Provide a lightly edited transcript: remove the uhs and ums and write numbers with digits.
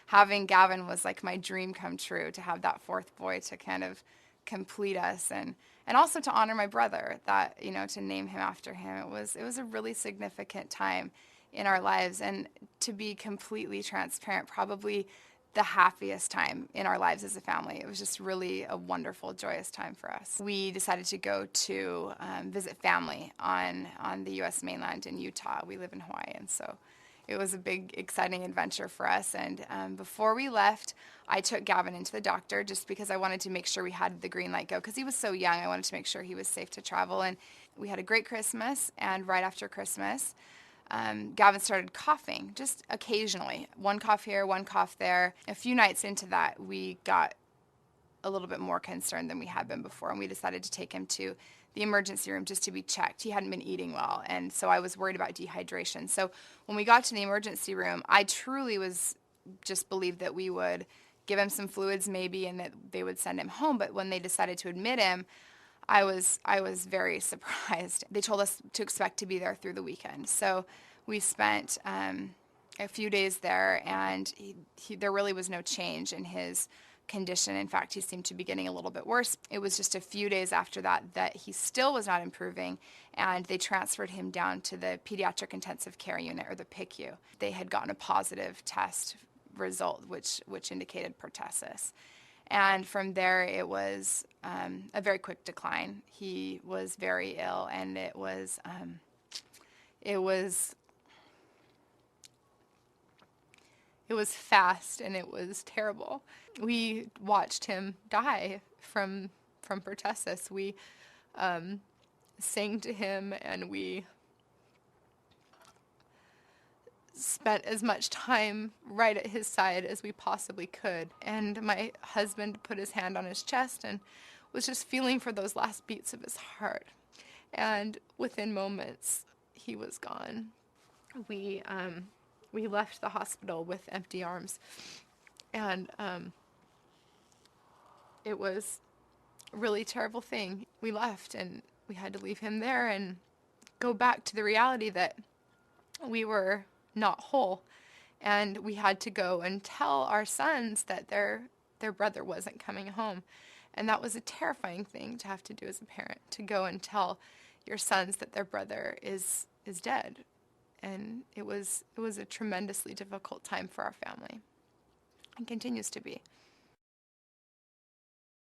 having Gavin was like my dream come true, to have that fourth boy to kind of complete us, and also to honor my brother, that, you know, to name him after him. It was a really significant time in our lives, and to be completely transparent, probably the happiest time in our lives as a family. It was just really a wonderful, joyous time for us. We decided to go to visit family on the U.S. mainland in Utah. We live in Hawaii, and so it was a big, exciting adventure for us. And before we left, I took Gavin into the doctor just because I wanted to make sure we had the green light go, because he was so young. I wanted to make sure he was safe to travel. And we had a great Christmas, and right after Christmas, Gavin started coughing, just occasionally. One cough here, one cough there. A few nights into that, we got a little bit more concerned than we had been before, and we decided to take him to the emergency room just to be checked. He hadn't been eating well, and so I was worried about dehydration. So when we got to the emergency room, I truly was just believed that we would give him some fluids maybe, and that they would send him home. But when they decided to admit him, I was very surprised. They told us to expect to be there through the weekend. So we spent a few days there, and there really was no change in his condition. In fact, he seemed to be getting a little bit worse. It was just a few days after that he still was not improving, and they transferred him down to the Pediatric Intensive Care Unit, or the PICU. They had gotten a positive test result, which indicated pertussis. And from there, it was a very quick decline. He was very ill, and it was fast, and it was terrible. We watched him die from pertussis. We sang to him, and we spent as much time right at his side as we possibly could. And my husband put his hand on his chest and was just feeling for those last beats of his heart. And within moments, he was gone. We left the hospital with empty arms, and it was a really terrible thing. We left, and we had to leave him there and go back to the reality that we were not whole, and we had to go and tell our sons that their brother wasn't coming home. And that was a terrifying thing to have to do as a parent, to go and tell your sons that their brother is dead. And it was a tremendously difficult time for our family, and continues to be.